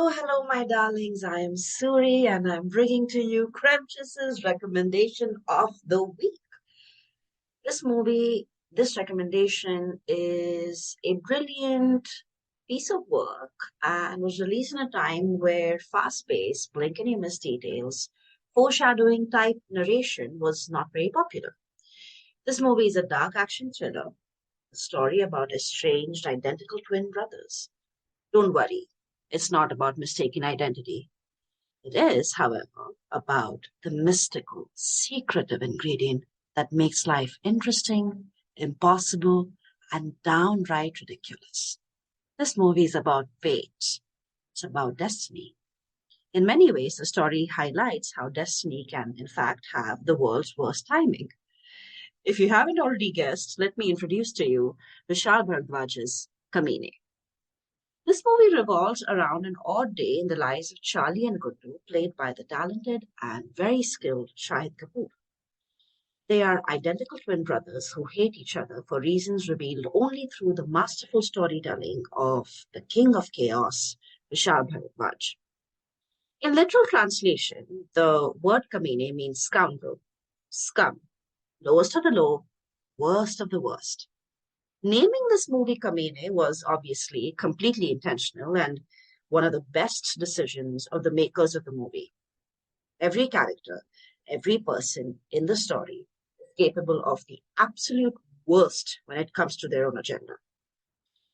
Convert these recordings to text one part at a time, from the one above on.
Hello, my darlings. I am Suri, and I'm bringing to you Cremchus's recommendation of the week. This recommendation is a brilliant piece of work and was released in a time where fast-paced, blink and you miss details, foreshadowing type narration was not very popular. This movie is a dark action thriller, a story about estranged identical twin brothers. Don't worry, it's not about mistaken identity. It is, however, about the mystical, secretive ingredient that makes life interesting, impossible, and downright ridiculous. This movie is about fate. It's about destiny. In many ways, the story highlights how destiny can, in fact, have the world's worst timing. If you haven't already guessed, let me introduce to you Vishal Bhardwaj's Kamine. This movie revolves around an odd day in the lives of Charlie and Guddu, played by the talented and very skilled Shahid Kapoor. They are identical twin brothers who hate each other for reasons revealed only through the masterful storytelling of the king of chaos, Vishal Bhardwaj. In literal translation, the word kamine means scoundrel, scum, lowest of the low, worst of the worst. Naming this movie Kamene was obviously completely intentional and one of the best decisions of the makers of the movie. Every character, every person in the story is capable of the absolute worst when it comes to their own agenda.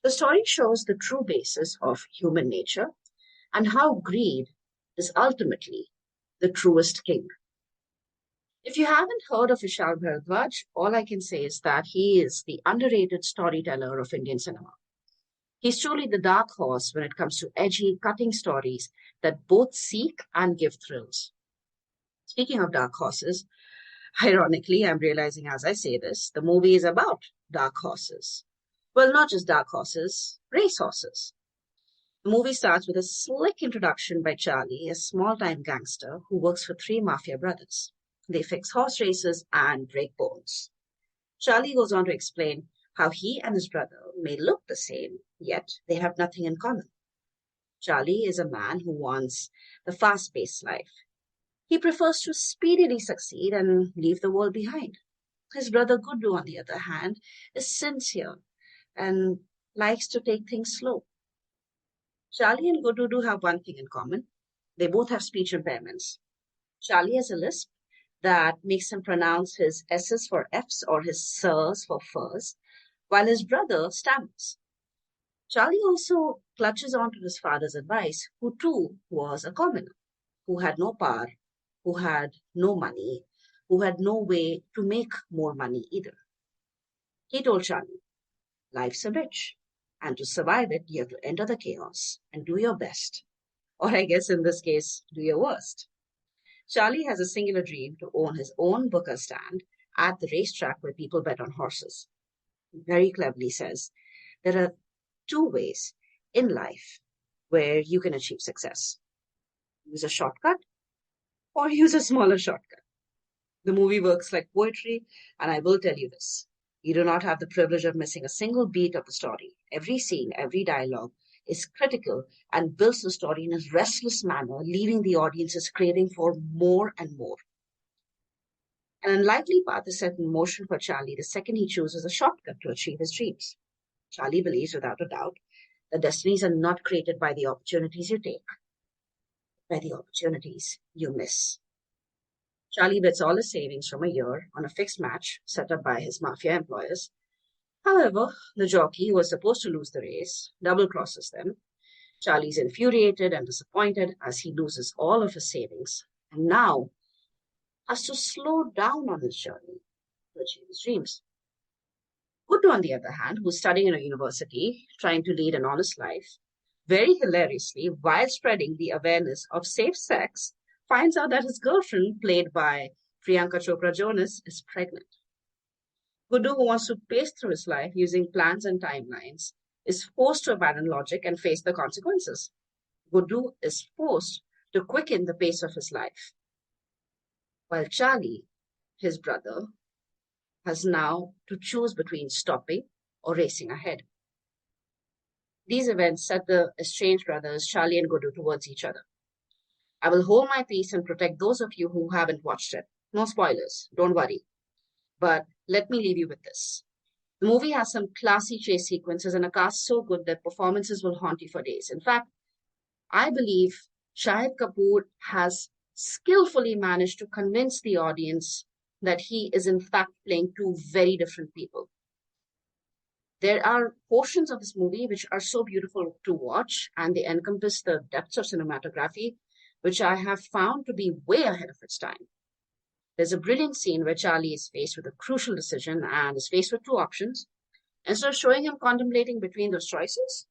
The story shows the true basis of human nature and how greed is ultimately the truest king. If you haven't heard of Vishal Bharadwaj, all I can say is that he is the underrated storyteller of Indian cinema. He's truly the dark horse when it comes to edgy, cutting stories that both seek and give thrills. Speaking of dark horses, ironically, I'm realizing as I say this, the movie is about dark horses. Well, not just dark horses, race horses. The movie starts with a slick introduction by Charlie, a small time gangster who works for three mafia brothers. They fix horse races and break bones. Charlie goes on to explain how he and his brother may look the same, yet they have nothing in common. Charlie is a man who wants the fast paced life. He prefers to speedily succeed and leave the world behind. His brother Guddu, on the other hand, is sincere and likes to take things slow. Charlie and Guddu do have one thing in common. They both have speech impairments. Charlie has a lisp that makes him pronounce his S's for F's or his S's for furs, while his brother stammers. Charlie also clutches on to his father's advice, who too was a commoner, who had no power, who had no money, who had no way to make more money either. He told Charlie, life's a bitch, and to survive it, you have to enter the chaos and do your best. Or I guess in this case, do your worst. Charlie has a singular dream to own his own booker stand at the racetrack where people bet on horses. He very cleverly says there are two ways in life where you can achieve success: use a shortcut or use a smaller shortcut. The movie works like poetry, and I will tell you this. You do not have the privilege of missing a single beat of the story. Every scene, every dialogue is critical and builds the story in a restless manner, leaving the audiences craving for more and more. An unlikely path is set in motion for Charlie the second he chooses a shortcut to achieve his dreams. Charlie believes without a doubt that destinies are not created by the opportunities you take, but by the opportunities you miss. Charlie bets all his savings from a year on a fixed match set up by his mafia employers. However, the jockey, who was supposed to lose the race, double crosses them. Charlie's infuriated and disappointed as he loses all of his savings and now has to slow down on his journey to achieve his dreams. Guddu, on the other hand, who's studying in a university, trying to lead an honest life, very hilariously, while spreading the awareness of safe sex, finds out that his girlfriend, played by Priyanka Chopra Jonas, is pregnant. Guddu, who wants to pace through his life using plans and timelines, is forced to abandon logic and face the consequences. Guddu is forced to quicken the pace of his life, while Charlie, his brother, has now to choose between stopping or racing ahead. These events set the estranged brothers, Charlie and Gudu, towards each other. I will hold my peace and protect those of you who haven't watched it. No spoilers, don't worry. But let me leave you with this. The movie has some classy chase sequences and a cast so good that performances will haunt you for days. In fact, I believe Shahid Kapoor has skillfully managed to convince the audience that he is in fact playing two very different people. There are portions of this movie which are so beautiful to watch and they encompass the depths of cinematography, which I have found to be way ahead of its time. There's a brilliant scene where Charlie is faced with a crucial decision and is faced with two options. Instead of showing him contemplating between those choices,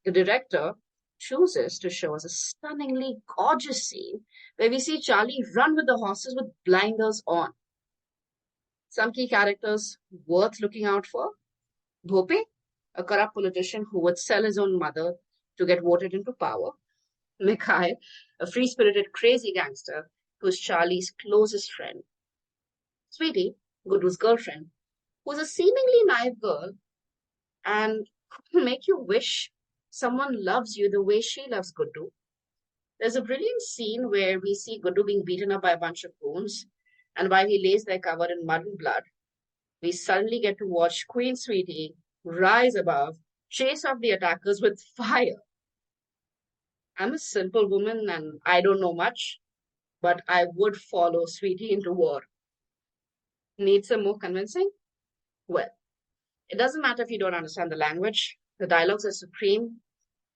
the director chooses to show us a stunningly gorgeous scene where we see Charlie run with the horses with blinders on. Some key characters worth looking out for: Bhope, a corrupt politician who would sell his own mother to get voted into power; Mikhail, a free spirited, crazy gangster who's Charlie's closest friend; Sweetie, Gudu's girlfriend, who's a seemingly naive girl and will make you wish someone loves you the way she loves Gudu. There's a brilliant scene where we see Gudu being beaten up by a bunch of goons, and while he lays there covered in mud and blood, we suddenly get to watch Queen Sweetie rise above, chase off the attackers with fire. I'm a simple woman and I don't know much, but I would follow Sweetie into war. Need some more convincing? Well, it doesn't matter if you don't understand the language. The dialogues are supreme.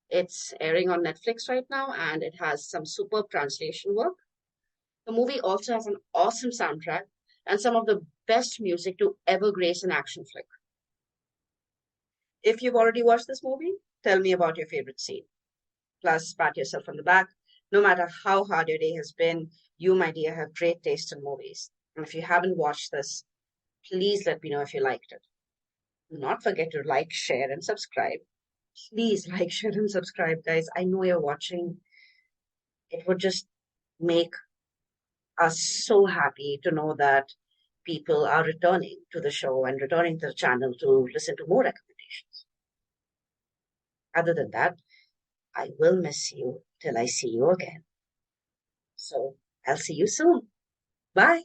It's airing on Netflix right now and it has some superb translation work. The movie also has an awesome soundtrack and some of the best music to ever grace an action flick. If you've already watched this movie, tell me about your favorite scene. Plus, pat yourself on the back. No matter how hard your day has been, you, my dear, have great taste in movies. And if you haven't watched this, please let me know if you liked it. Do not forget to like, share, and subscribe. Please like, share, and subscribe, guys. I know you're watching. It would just make us so happy to know that people are returning to the show and returning to the channel to listen to more recommendations. Other than that, I will miss you till I see you again. So I'll see you soon. Bye.